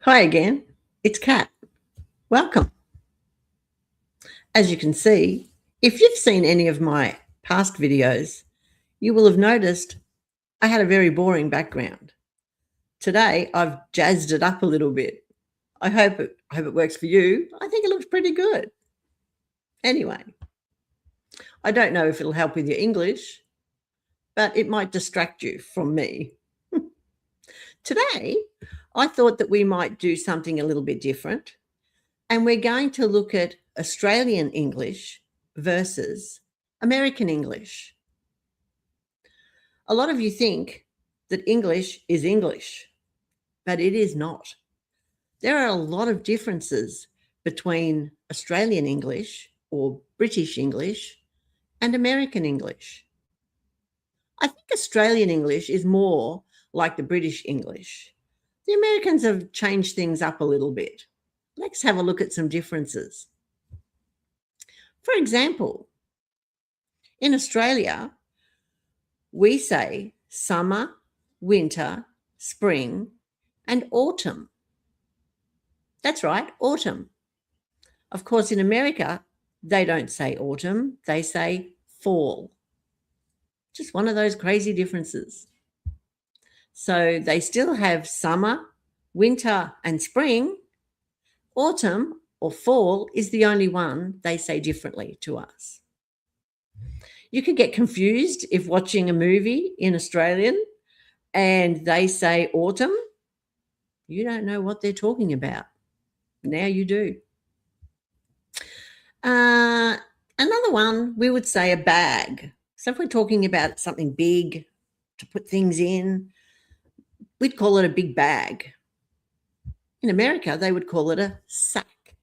Hi again, it's Kat. Welcome. As you can see, if you've seen any of my past videos, you will have noticed I had a very boring background. Today, I've jazzed it up a little bit. I hope it works for you. I think it looks pretty good. Anyway, I don't know if it'll help with your English, but it might distract you from me. Today, I thought that we might do something a little bit different. And we're going to look at Australian English versus American English. A lot of you think that English is English, but it is not. There are a lot of differences between Australian English or British English and American English. I think Australian English is more like the British English. The Americans have changed things up a little bit. Let's have a look at some differences. For example, in Australia, we say summer, winter, spring, and autumn. That's right, autumn. Of course, in America, they don't say autumn, they say fall. Just one of those crazy differences. So they still have summer, winter, and spring. Autumn or fall is the only one they say differently to us. You could get confused if watching a movie in Australian and they say autumn. You don't know what they're talking about. Now you do. Another one, we would say a bag. So if we're talking about something big to put things in, we'd call it a big bag. In America, they would call it a sack.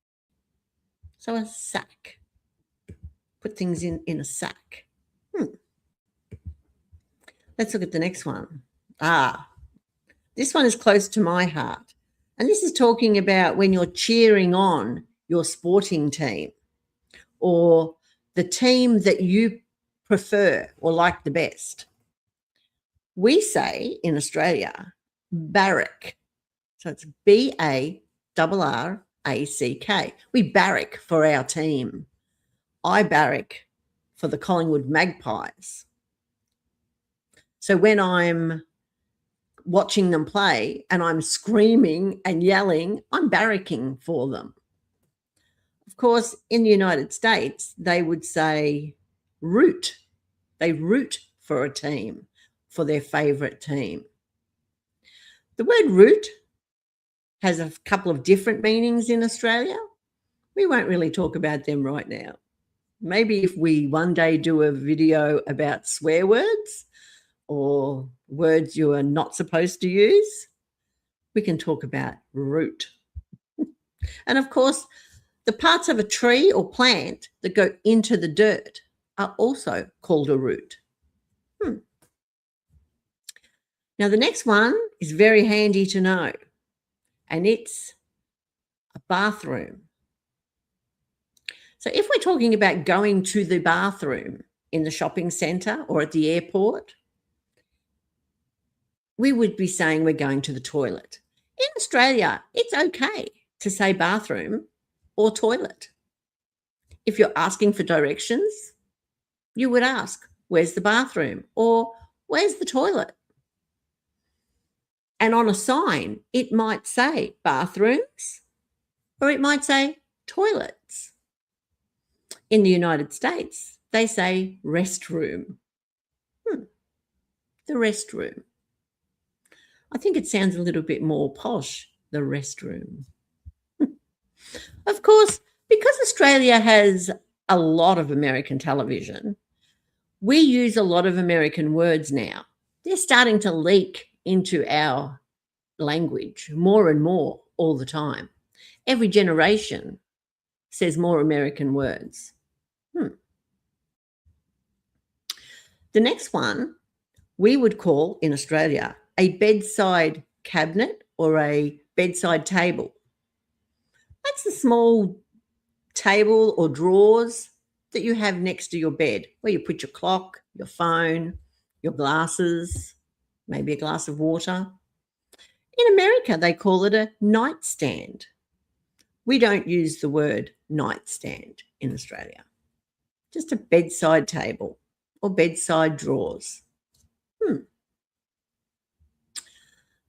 So a sack. Put things in a sack. Let's look at the next one. This one is close to my heart. And this is talking about when you're cheering on your sporting team or the team that you prefer or like the best. We say in Australia, barrack. So it's BARRACK. We barrack for our team. I barrack for the Collingwood Magpies. So when I'm watching them play and I'm screaming and yelling, I'm barracking for them. Of course, in the United States, they would say root. They root for a team, for their favourite team. The word root has a couple of different meanings in Australia. We won't really talk about them right now. Maybe if we one day do a video about swear words or words you are not supposed to use, we can talk about root. And of course, the parts of a tree or plant that go into the dirt are also called a root. Now, the next one is very handy to know, and it's a bathroom. So if we're talking about going to the bathroom in the shopping centre or at the airport, we would be saying we're going to the toilet. In Australia, it's okay to say bathroom or toilet. If you're asking for directions, you would ask, where's the bathroom? Or where's the toilet? And on a sign, it might say bathrooms or it might say toilets. In the United States, they say restroom. The restroom. I think it sounds a little bit more posh, the restroom. Of course, because Australia has a lot of American television, we use a lot of American words now. They're starting to leak into our language more and more all the time. Every generation says more American words. The next one we would call in Australia a bedside cabinet or a bedside table. That's the small table or drawers that you have next to your bed where you put your clock, your phone, your glasses, maybe a glass of water. In America, they call it a nightstand. We don't use the word nightstand in Australia. Just a bedside table or bedside drawers.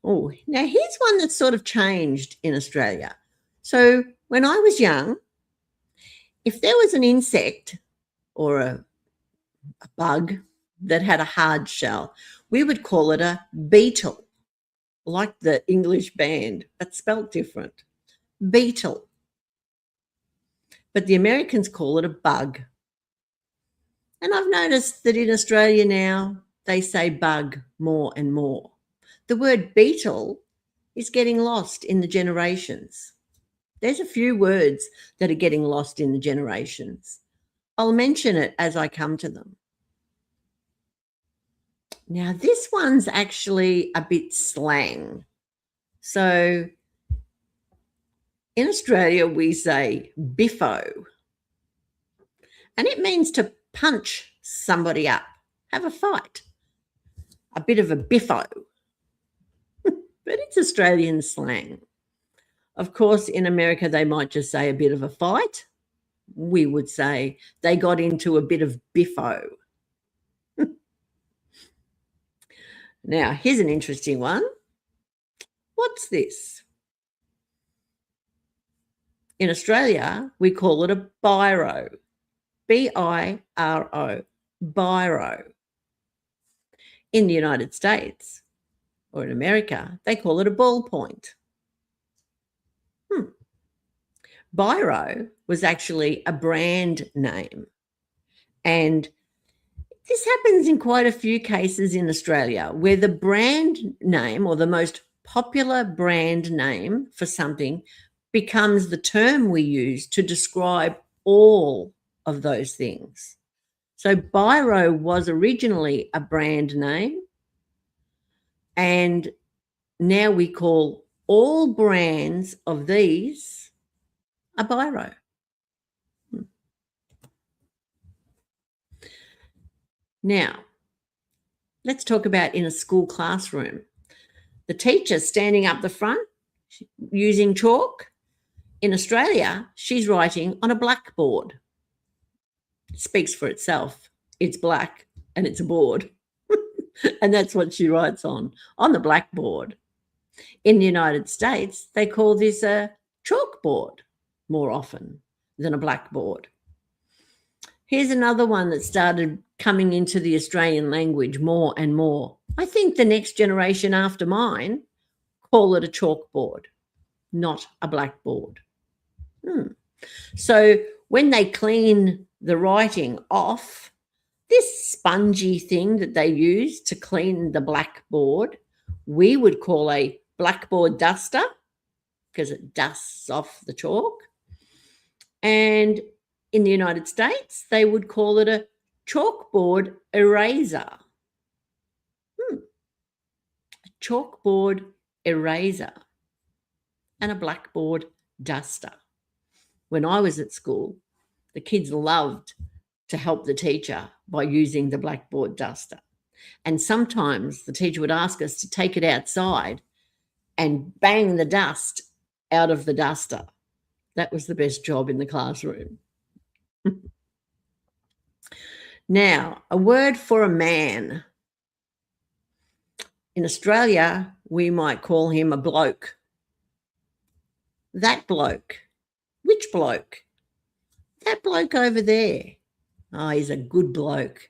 Oh, now here's one that's sort of changed in Australia. So when I was young, if there was an insect or a bug that had a hard shell, we would call it a beetle, like the English band, but spelt different. Beetle. But the Americans call it a bug. And I've noticed that in Australia now, they say bug more and more. The word beetle is getting lost in the generations. There's a few words that are getting lost in the generations. I'll mention it as I come to them. Now, this one's actually a bit slang. So in Australia, we say biffo, and it means to punch somebody up, have a fight, a bit of a biffo. But it's Australian slang. Of course, in America, they might just say a bit of a fight. We would say they got into a bit of biffo. Now, here's an interesting one. What's this? In Australia, we call it a biro. B-I-R-O, biro. In the United States or in America, they call it a ballpoint. Biro was actually a brand name. And this happens in quite a few cases in Australia where the brand name or the most popular brand name for something becomes the term we use to describe all of those things. So biro was originally a brand name, and now we call all brands of these a biro. Now, let's talk about in a school classroom. The teacher standing up the front using chalk. In Australia, she's writing on a blackboard. It speaks for itself. It's black and it's a board. And that's what she writes on the blackboard. In the United States, they call this a chalkboard more often than a blackboard. Here's another one that started coming into the Australian language more and more. I think the next generation after mine call it a chalkboard, not a blackboard. So when they clean the writing off, this spongy thing that they use to clean the blackboard, we would call a blackboard duster because it dusts off the chalk. And in the United States, they would call it a chalkboard eraser. A chalkboard eraser and a blackboard duster. When I was at school, the kids loved to help the teacher by using the blackboard duster. And sometimes the teacher would ask us to take it outside and bang the dust out of the duster. That was the best job in the classroom. Now, a word for a man. In Australia, we might call him a bloke. That bloke. Which bloke? That bloke over there. Oh, he's a good bloke.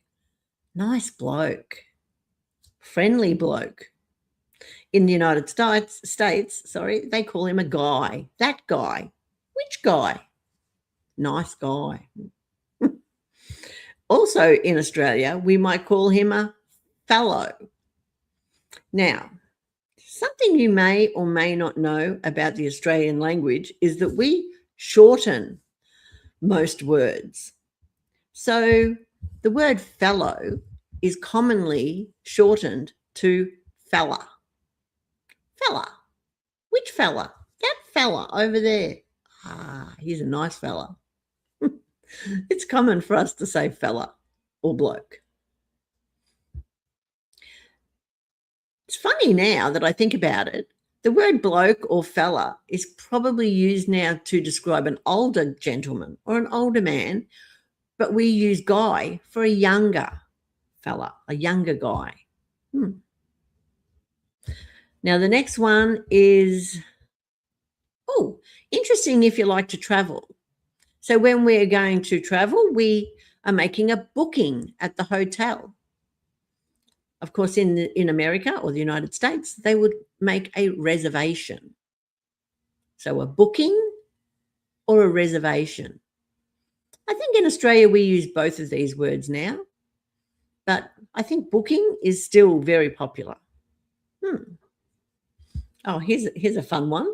Nice bloke. Friendly bloke. In the United States, they call him a guy. That guy. Which guy? Nice guy. Also in Australia, we might call him a fellow. Now, something you may or may not know about the Australian language is that we shorten most words. So the word fellow is commonly shortened to fella. Fella. Which fella? That fella over there. Ah, he's a nice fella. It's common for us to say fella or bloke. It's funny now that I think about it, The word bloke or fella is probably used now to describe an older gentleman or an older man, but we use guy for a younger fella, a younger guy. Now, the next one is, interesting if you like to travel. So when we're going to travel, we are making a booking at the hotel. Of course, in America or the United States, they would make a reservation. So a booking or a reservation. I think in Australia we use both of these words now, but I think booking is still very popular. Oh, here's a fun one.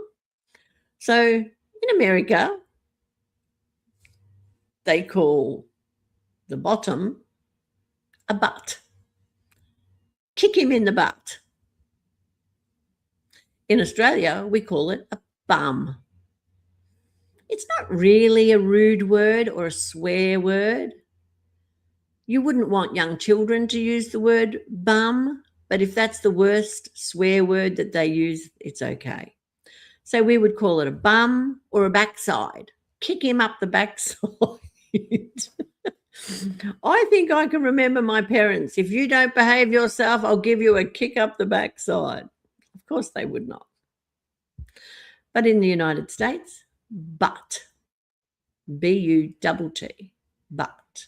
So in America, they call the bottom a butt. Kick him in the butt. In Australia, we call it a bum. It's not really a rude word or a swear word. You wouldn't want young children to use the word bum, but if that's the worst swear word that they use, it's okay. So we would call it a bum or a backside. Kick him up the backside. I think I can remember my parents. If you don't behave yourself, I'll give you a kick up the backside. Of course they would not. But in the United States, butt. B-U-T-T. Butt.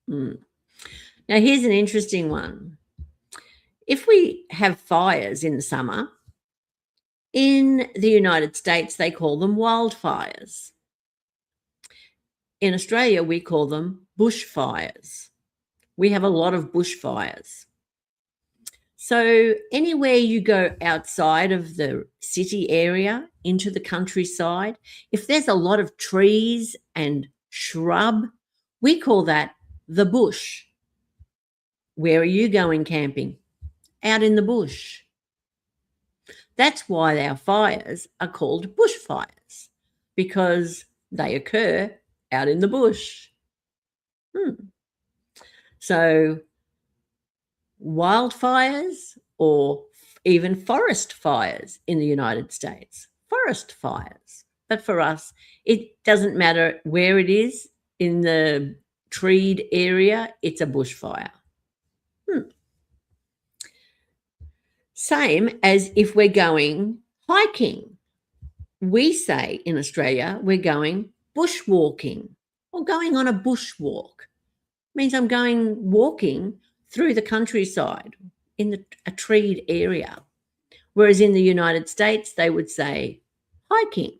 Now, here's an interesting one. If we have fires in the summer, in the United States, they call them wildfires. In Australia, we call them bushfires. We have a lot of bushfires. So anywhere you go outside of the city area into the countryside, if there's a lot of trees and shrub, we call that the bush. Where are you going camping? Out in the bush. That's why our fires are called bushfires, because they occur out in the bush. So wildfires or even forest fires in the United States, forest fires. But for us, it doesn't matter where it is in the treed area, it's a bushfire. Same as if we're going hiking. We say in Australia, we're going bushwalking or going on a bushwalk. It means I'm going walking through the countryside in a treed area. Whereas in the United States, they would say hiking.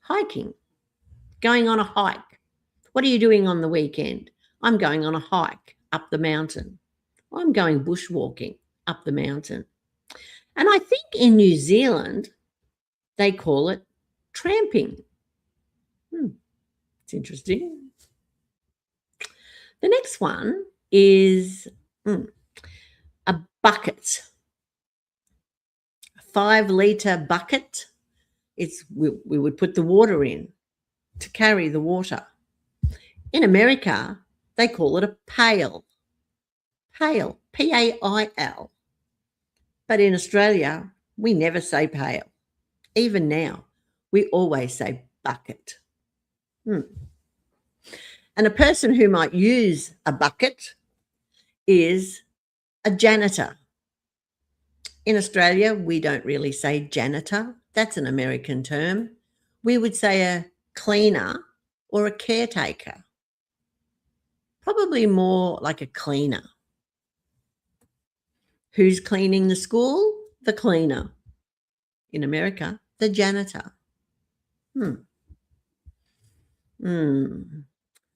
Hiking. Going on a hike. What are you doing on the weekend? I'm going on a hike up the mountain. I'm going bushwalking up the mountain. And I think in New Zealand, they call it tramping. It's interesting. The next one is a bucket. A 5-litre bucket. We would put the water in to carry the water. In America, they call it a pail. Pail, P-A-I-L. But in Australia, we never say pail. Even now, we always say bucket. And a person who might use a bucket is a janitor. In Australia, we don't really say janitor. That's an American term. We would say a cleaner or a caretaker. Probably more like a cleaner. Who's cleaning the school? The cleaner. In America, the janitor.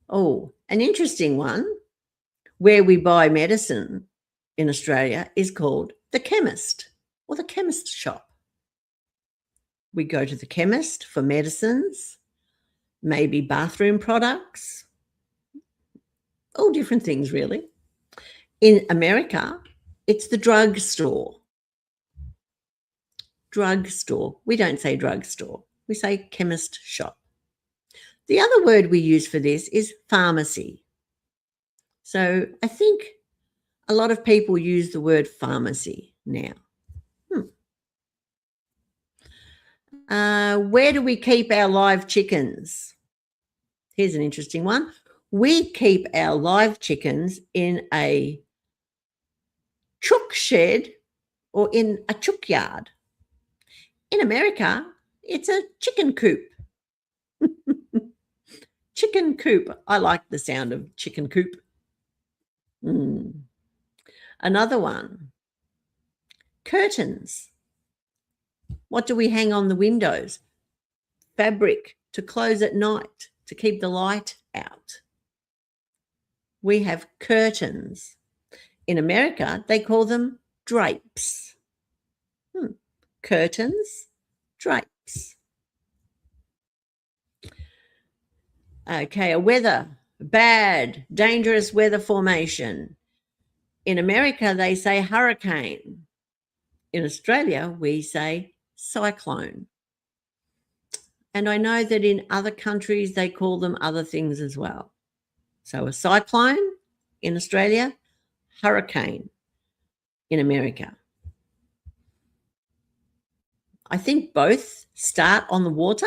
Oh, an interesting one where we buy medicine in Australia is called the chemist or the chemist shop. We go to the chemist for medicines, maybe bathroom products, all different things really. In America, it's the drugstore. Drugstore. We don't say drugstore. We say chemist shop. The other word we use for this is pharmacy. So I think a lot of people use the word pharmacy now. Where do we keep our live chickens? Here's an interesting one. We keep our live chickens in a chook shed or in a chook yard. In America, it's a chicken coop. Chicken coop. I like the sound of chicken coop. Another one. Curtains. What do we hang on the windows? Fabric to close at night, to keep the light out. We have curtains. In America, they call them drapes. Curtains, drapes. Okay, a weather, bad, dangerous weather formation. In America, they say hurricane. In Australia, we say cyclone. And I know that in other countries, they call them other things as well. So a cyclone in Australia, hurricane in America. I think both start on the water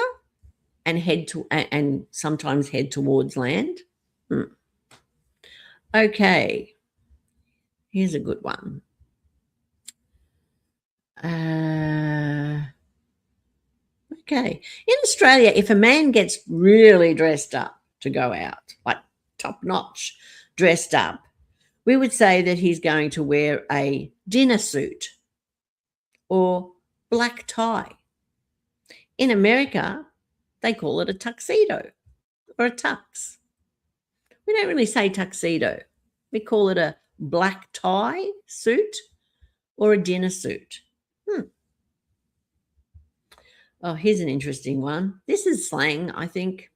and sometimes head towards land. Okay, here's a good one. Okay, in Australia, if a man gets really dressed up to go out, like top-notch dressed up, we would say that he's going to wear a dinner suit or black tie. In America, they call it a tuxedo or a tux. We don't really say tuxedo. We call it a black tie suit or a dinner suit. Oh, here's an interesting one. This is slang, I think.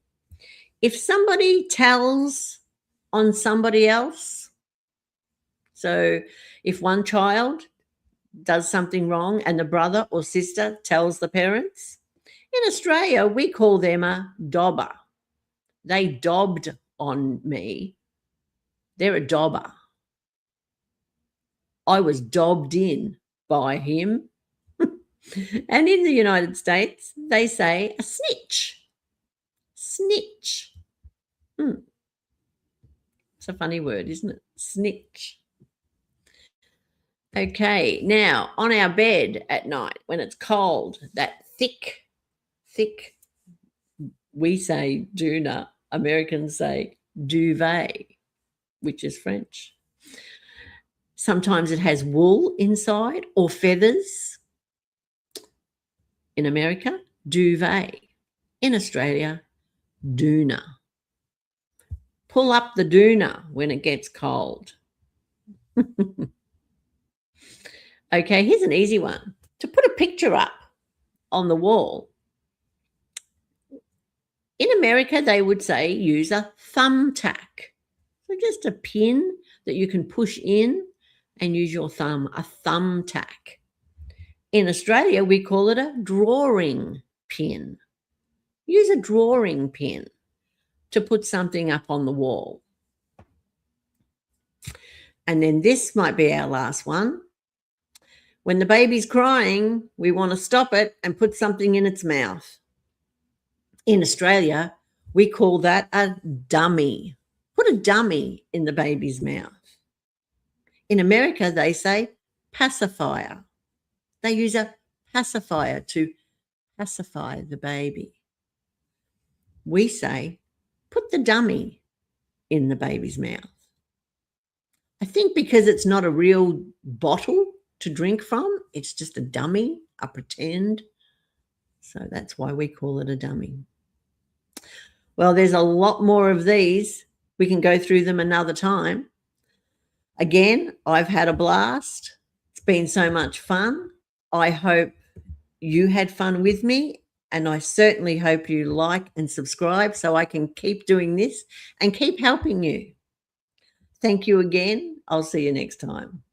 If somebody tells on somebody else, so if one child does something wrong and the brother or sister tells the parents, in Australia, we call them a dobber. They dobbed on me. They're a dobber. I was dobbed in by him. And in the United States, they say a snitch. Snitch. It's a funny word, isn't it? Snitch. Okay, now on our bed at night when it's cold, that thick, we say doona, Americans say duvet, which is French. Sometimes it has wool inside or feathers. In America, duvet. In Australia, doona. Pull up the doona when it gets cold. Okay, here's an easy one. To put a picture up on the wall, in America, they would say use a thumbtack. So just a pin that you can push in and use your thumb, a thumbtack. In Australia, we call it a drawing pin. Use a drawing pin to put something up on the wall. And then this might be our last one. When the baby's crying, we want to stop it and put something in its mouth. In Australia, we call that a dummy. Put a dummy in the baby's mouth. In America, they say pacifier. They use a pacifier to pacify the baby. We say, put the dummy in the baby's mouth. I think because it's not a real bottle to drink from, it's just a dummy, a pretend. So that's why we call it a dummy. Well, there's a lot more of these. We can go through them another time. Again, I've had a blast. It's been so much fun. I hope you had fun with me, and I certainly hope you like and subscribe so I can keep doing this and keep helping you. Thank you again. I'll see you next time.